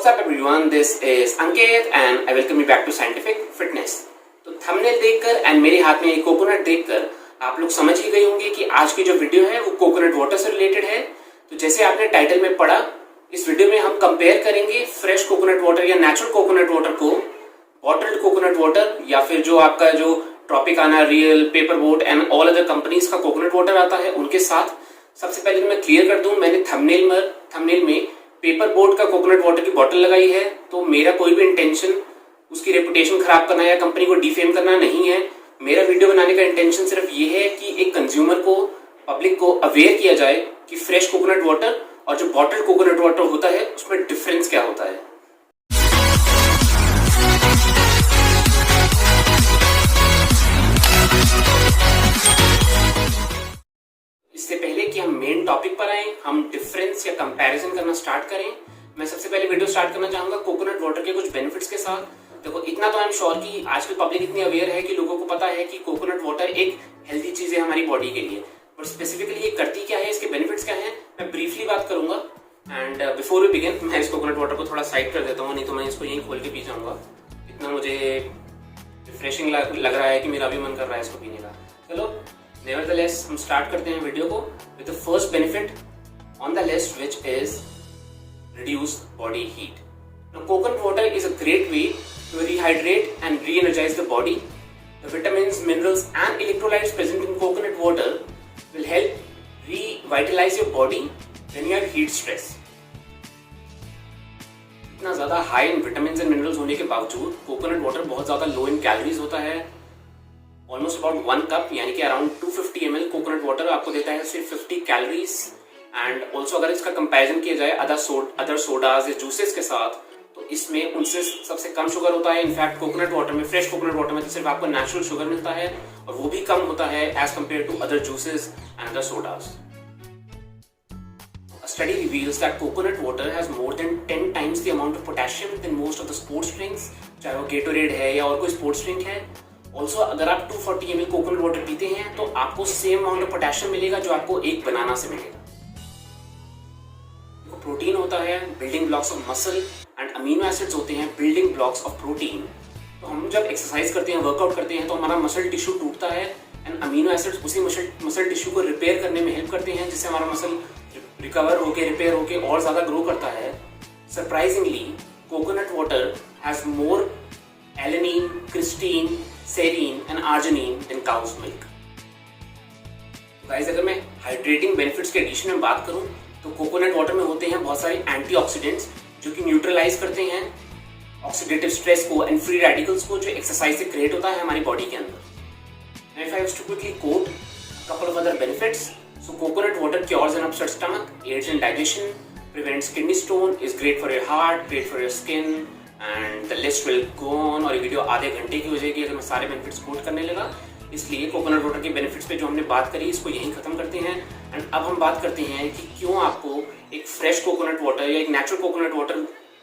up everyone, this is Ankit and I welcome you back to Scientific Fitness। तो thumbnail देखकर and मेरे हाथ में एक कोकोनट देखकर आप लोग समझ ही गए होंगे कि आज की जो वीडियो है वो कोकोनट वाटर से रिलेटेड है। तो जैसे आपने टाइटल में पढ़ा, इस वीडियो में हम कंपेयर करेंगे फ्रेश कोकोनट वाटर या नेचुरल कोकोनट वाटर को बॉटल्ड कोकोनट वाटर या फिर जो आपका जो Tropicana, real, paper boat and all other companies का कोकोनट वाटर आता है उनके साथ। सबसे पहले तो मैं क्लियर कर दूं, मैंने थंबनेल में पेपर बोट का कोकोनट वाटर की बॉटल लगाई है, तो मेरा कोई भी इंटेंशन उसकी रेपुटेशन खराब करना या कंपनी को डिफेम करना नहीं है। मेरा वीडियो बनाने का इंटेंशन सिर्फ ये है कि एक कंज्यूमर को, पब्लिक को अवेयर किया जाए कि फ्रेश कोकोनट वाटर और जो बॉटल्ड कोकोनट वाटर होता है उसमें डिफरेंस क्या होता है। इससे पहले कि हम मेन टॉपिक पर आए, हम डिफरेंस या कंपैरिजन करना स्टार्ट करें, मैं सबसे पहले वीडियो स्टार्ट करना चाहूंगा कोकोनट वाटर के कुछ बेनिफिट्स के साथ। देखो, इतना तो आई एम श्योर कि आजकल पब्लिक इतनी अवेयर है कि लोगों को पता है कि कोकोनट वाटर एक हेल्दी चीज है हमारी बॉडी के लिए, बट स्पेसिफिकली ये करती क्या है, इसके बेनिफिट्स क्या है, मैं ब्रीफली बात करूंगा। एंड बिफोर वी बिगिन, मैं इस कोकोनट वाटर को थोड़ा साइड कर देता हूँ, नहीं तो मैं इसको यहीं खोल के पी जाऊंगा। इतना मुझे रिफ्रेशिंग लग रहा है कि मेरा भी मन कर रहा है इसको पीने का। चलो, nevertheless, हम स्टार्ट करते हैं वीडियो को with the first benefit on the list, which is reduced body heat. Now, coconut water is a great way to rehydrate and re-energize the body. The vitamins, minerals, and electrolytes present in coconut water will help revitalize your body when you have heat stress. इतना ज्यादा high in vitamin and minerals होने के बावजूद coconut water बहुत ज्यादा लो इन calories होता है। Almost about 1 cup यानी कि अराउंड 250 ml कोकोनट वाटर आपको देता है सिर्फ 50 कैलोरीज। एंड ऑल्सो अगर इसका कंपैरिजन किया जाए अदर सोडाज या जूसेस के साथ, तो इसमें उनसे सबसे कम शुगर होता है। इनफैक्ट कोकोनट वाटर में, फ्रेश कोकोनट वाटर में तो सिर्फ आपको नेचुरल शुगर मिलता है और वो भी कम होता है as compare to other juices and other sodas. A study reveals that coconut water has more than 10 times the amount of potassium than most of the sports drinks, चाहे वो Gatorade है या और कोई स्पोर्ट्स ड्रिंक है। Also अगर आप 240 ml coconut water पीते हैं तो आपको सेम अमाउंट ऑफ पोटेशियम मिलेगा जो आपको एक बनाना से मिलेगा। प्रोटीन होता है building blocks of muscle and amino acids होते हैं बिल्डिंग ब्लॉक्स ऑफ प्रोटीन। तो हम जब एक्सरसाइज करते हैं, वर्कआउट करते हैं, तो हमारा मसल टिश्यू टूटता है एंड अमीनो एसिड्स उसी मसल टिश्यू को रिपेयर करने में हेल्प करते हैं, जिससे हमारा मसल रिकवर होके, रिपेयर होके और ज्यादा ग्रो करता है। Surprisingly coconut water has more alanine, Christine, serine and arginine in cows milk. Guys, अगर मैं हाइड्रेटिंग बेनिफिट्स के एडिशन में बात करूं तो कोकोनट वाटर में होते हैं बहुत सारे एंटीऑक्सीडेंट्स जो कि न्यूट्रलाइज करते हैं ऑक्सीडेटिव स्ट्रेस को एंड फ्री रेडिकल्स को जो एक्सरसाइज से क्रिएट होता है हमारी बॉडी के अंदर। If I have to quickly quote couple of other benefits, so coconut water cures an upset stomach, aids in digestion, prevents kidney stone, is great for your heart, great for your skin and the list will go on. और ये video आधे घंटे की हो जाएगी अगर मैं सारे बेनिफिट्स कोट करने लगा, इसलिए कोकोनट वाटर के बेनिफिट्स पे जो हमने बात करी इसको यहीं खत्म करते हैं। एंड अब हम बात करते हैं कि क्यों आपको एक फ्रेश कोकोनट वाटर या एक नेचुरल कोकोनट वाटर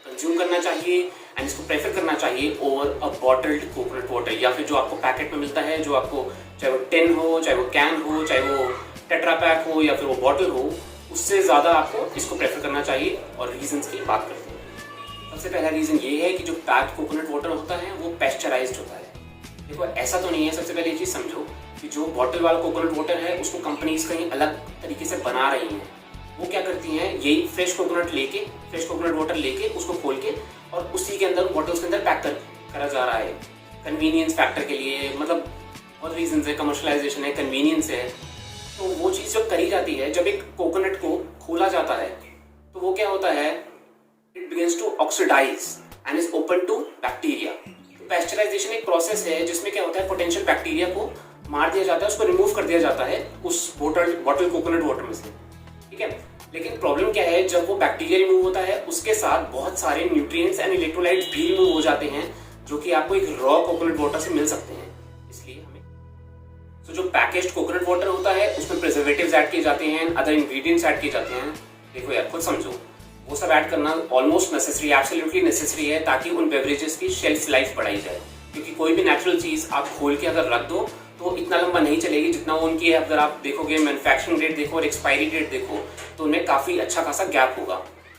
कंज्यूम करना चाहिए एंड इसको प्रेफर करना चाहिए over a bottled coconut water, या फिर जो आपको पैकेट में मिलता है, जो आपको चाहे वो टिन हो, चाहे वो कैन हो, चाहे वो टेट्रा पैक हो या फिर वो बॉटल हो, उससे ज़्यादा आपको इसको प्रेफर करना चाहिए। और रीजंस की बात करते हैं। सबसे पहला रीजन ये है कि जो पैक्ड कोकोनट वाटर होता है वो पेस्चराइज्ड होता है। देखो, ऐसा तो नहीं है, सबसे पहले ये चीज़ समझो कि जो बॉटल वाला कोकोनट वाटर है उसको कंपनीज कहीं अलग तरीके से बना रही हैं। वो क्या करती हैं, यही फ्रेश कोकोनट वाटर लेके उसको खोल के और उसी के अंदर बॉटल्स के अंदर पैक करा जा रहा है कन्वीनियंस फैक्टर के लिए। मतलब बहुत रीजन है, कमर्शलाइजेशन है, कन्वीनियंस है। तो वो चीज़ जब करी जाती है, जब एक कोकोनट को खोला जाता है तो वो क्या होता है, it begins to oxidise and is open to bacteria. Pasteurisation एक प्रोसेस है जिसमें क्या होता है, पोटेंशियल बैक्टीरिया को मार दिया जाता है, उसको रिमूव कर दिया जाता है उस बॉटल कोकोनट वाटर में से, ठीक है। लेकिन प्रॉब्लम क्या है, जब वो बैक्टीरिया रिमूव होता है उसके साथ बहुत सारे न्यूट्रिएंट्स एंड इलेक्ट्रोलाइट्स भी रिमूव हो जाते हैं जो कि आपको एक रॉ कोकोनट वाटर से मिल सकते हैं। इसलिए हमें तो जो पैकेज्ड कोकोनट वाटर होता है उसमें प्रिजर्वेटिव्स ऐड किए जाते हैं, अदर इंग्रेडिएंट्स ऐड किए जाते हैं। देखो यार, खुद समझो, वो सब ऐड करना ऑलमोस्ट नेसेसरी, एब्सोल्युटली नेसेसरी है ताकि उन बेवरेजेस की शेल्फ लाइफ बढ़ाई जाए। क्योंकि कोई भी नेचुरल चीज आप खोल के अगर रख दो तो इतना लंबा नहीं चलेगी जितना वो उनकी है। अगर आप देखोगे मैन्युफैक्चरिंग डेट देखो और एक्सपायरी डेट देखो तो उनमें काफी अच्छा खासा गैप होगा।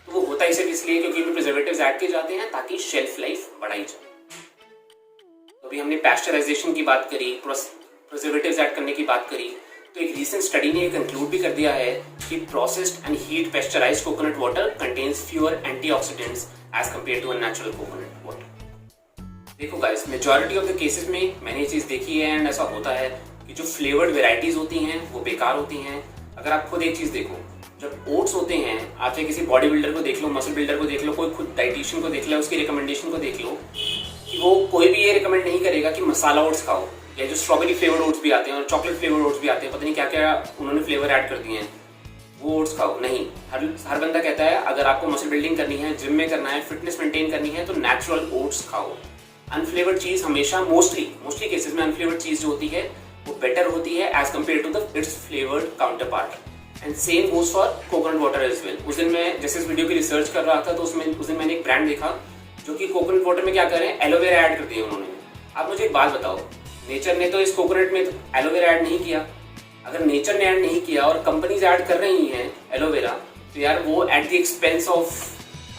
तो वो होता ही सिर्फ इसलिए क्योंकि इनमें प्रिजर्वेटिव्स ऐड किए जाते हैं ताकि शेल्फ लाइफ बढ़ाई जाए। तो अभी हमने पैस्चराइजेशन की बात करी, प्रिजर्वेटिव्स ऐड करने की बात करी, तो एक रीसेंट स्टडी ने कंक्लूड भी कर दिया है कि processed and heat pasteurised coconut water contains fewer antioxidants as compared to a natural coconut water. देखो guys, majority of the cases में मैंने ये चीज देखी है एंड ऐसा होता है कि जो फ्लेवर्ड वेराइटीज होती हैं वो बेकार होती हैं। अगर आप खुद एक चीज देखो, जब ओट्स होते हैं, आप चाहे किसी बॉडी बिल्डर को देख लो, मसल बिल्डर को देख लो, कोई खुद डाइटिशियन को देख लो, उसकी रिकमेंडेशन को देख लो, कि वो कोई भी ये रिकमेंड नहीं करेगा कि मसाला ओट्स खाओ, या जो स्ट्रॉबेरी फ्लेवर्ड ओट्स भी आते हैं और चॉकलेट फ्लेवर्ड ओट्स भी आते हैं, पता नहीं क्या क्या उन्होंने फ्लेवर ऐड कर दिए हैं, वो ओट्स खाओ। नहीं, हर बंदा कहता है अगर आपको मसल बिल्डिंग करनी है, जिम में करना है, फिटनेस मेंटेन करनी है, तो नेचुरल ओट्स खाओ। अनफ्लेवर्ड चीज हमेशा मोस्टली केसेस में अनफ्लेवर्ड चीज जो होती है वो बेटर होती है as compare to the its flavoured counterpart. And same goes for coconut water as well. उस दिन मैं जैसे इस वीडियो की रिसर्च कर रहा था तो उस दिन मैंने एक ब्रांड देखा जो कि कोकोनट वाटर में क्या कर रहे हैं, एलोवेरा ऐड कर दिया उन्होंने। आप मुझे एक बात बताओ, नेचर ने तो इस कोकोनट में एलोवेरा ऐड नहीं किया। अगर नेचर ने ऐड नहीं किया और कंपनीज ऐड कर रही हैं एलोवेरा, तो यार वो एट द एक्सपेंस ऑफ,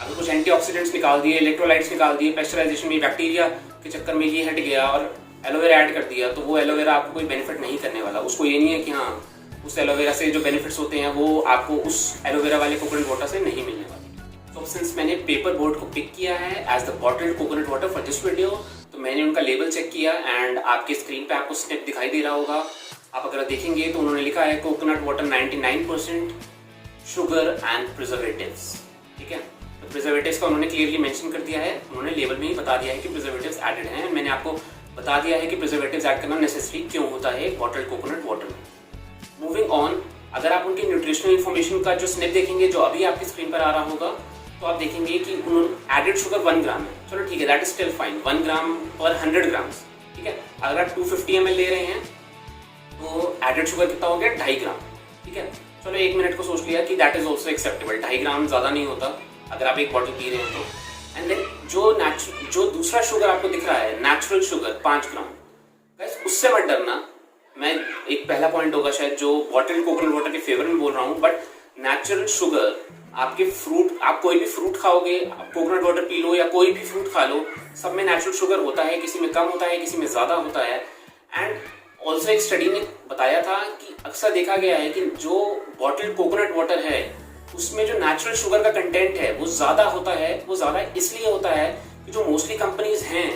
अगर कुछ एंटीऑक्सीडेंट्स निकाल दिए, इलेक्ट्रोलाइट्स निकाल दिए, पेस्चराइजेशन में बैक्टीरिया के चक्कर में ये हट गया और एलोवेरा ऐड कर दिया, तो वो एलोवेरा आपको कोई बेनिफिट नहीं करने वाला। उसको ये नहीं है कि हाँ उस एलोवेरा से जो बेनिफिट्स होते हैं वो आपको उस एलोवेरा वाले कोकोनट वाटर से नहीं मिलने वाले। तो सिंस मैंने पेपर बोर्ड को पिक किया है as the bottled coconut water for this video, तो मैंने उनका लेबल चेक किया एंड आपके स्क्रीन पे आपको स्निप दिखाई दे रहा होगा। आप अगर देखेंगे तो उन्होंने लिखा है coconut water 99% sugar and preservatives. ठीक है, तो प्रिजर्वेटिव्स का उन्होंने क्लियरली मेंशन कर दिया है, उन्होंने लेबल में ही बता दिया है कि प्रिजर्वेटिव्स एडेड हैं। मैंने आपको बता दिया है कि प्रिजर्वेटिव्स ऐड करना नेसेसरी क्यों होता है बॉटल्ड कोकोनट वाटर में। मूविंग ऑन, अगर आप उनकी न्यूट्रिशनल इन्फॉर्मेशन का जो स्निप देखेंगे जो अभी आपकी स्क्रीन पर आ रहा होगा, तो आप देखेंगे कि उन्होंने एडेड शुगर 1 ग्राम है। चलो ठीक है, दैट इज स्टिल फाइन, 1 ग्राम पर 100 ग्राम्स। ठीक है, अगर आप 250 ml ले रहे हैं तो एडेड शुगर कितना हो गया, 2.5 ग्राम। ठीक है, चलो 1 मिनट को सोच लिया कि दैट इज ऑल्सो एक्सेप्टेबल, 2.5 ग्राम ज्यादा नहीं होता अगर आप एक बॉटल पी रहे हैं तो। एंड देन जो दूसरा शुगर आपको दिख रहा है, नेचुरल शुगर 5 ग्राम, गाइस उससे मत डरना। मैं एक पहला पॉइंट होगा शायद जो बॉटल्ड कोकोनट वाटर के फेवर में बोल रहा हूँ, बट नेचुरल शुगर आपके फ्रूट, आप कोई भी फ्रूट खाओगे, आप कोकोनट वाटर पी लो या कोई भी फ्रूट खा लो, सब में नेचुरल शुगर होता है, किसी में कम होता है, किसी में ज्यादा होता है। एंड ऑल्सो एक स्टडी ने बताया था कि अक्सर देखा गया है कि जो बॉटल्ड कोकोनट वाटर है उसमें जो नेचुरल शुगर का कंटेंट है वो ज्यादा होता है। वो ज्यादा इसलिए होता है कि जो मोस्टली कंपनीज हैं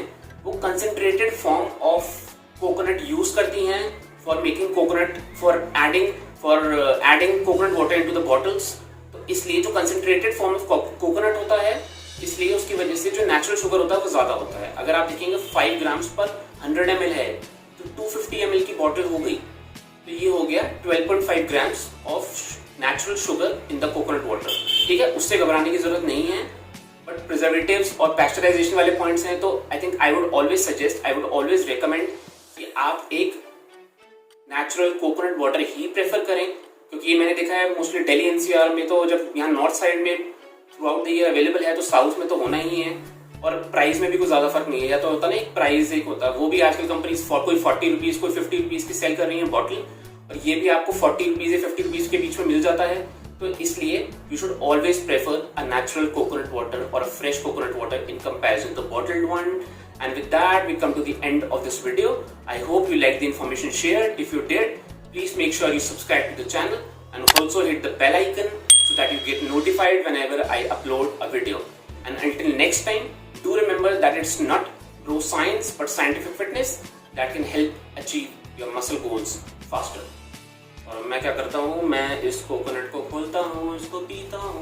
वो concentrated form of coconut use करती हैं for making coconut, for adding coconut water into the bottles. तो इसलिए जो कंसेंट्रेटेड फॉर्म ऑफ कोकोनट होता है, इसलिए उसकी वजह से जो नेचुरल शुगर होता है वो ज्यादा होता है। अगर आप देखेंगे 5 ग्राम्स पर 100 ml है तो 250 ml की बॉटल हो गई, तो ये हो गया 12.5 grams of natural sugar in the coconut water. ठीक है, उससे घबराने की जरूरत नहीं है। बट प्रिजर्वेटिव्स और पेस्चराइजेशन वाले पॉइंट्स हैं, तो I think I would always recommend कि आप एक नेचुरल कोकोनट वाटर ही प्रेफर करें, क्योंकि ये मैंने देखा है मोस्टली दिल्ली एनसीआर में, तो जब यहाँ नॉर्थ साइड में through out the year available है तो साउथ में तो होना ही है। और प्राइस में भी कोई ज्यादा फर्क नहीं है, या तो होता ना एक प्राइस एक होता है, वो भी आजकल कंपनीज कोई 40 रुपीज कोई 50 रुपीज की सेल कर रही है बॉटल, और ये भी आपको 40 रुपीज या 50 रुपीज के बीच में मिल जाता है। तो इसलिए you should always prefer a natural coconut water और a fresh coconut water in comparison the bottled one. And with that, we come to the end of this video. I hope you liked the information shared. If you did, please make sure you subscribe to the channel and also hit the bell icon so that you get notified whenever I upload a video. And until next time, do remember that it's not raw science but scientific fitness that can help achieve your muscle goals faster. और मैं क्या करता हूँ, मैं इस coconut को खोलता हूँ, इसको पीता हूँ।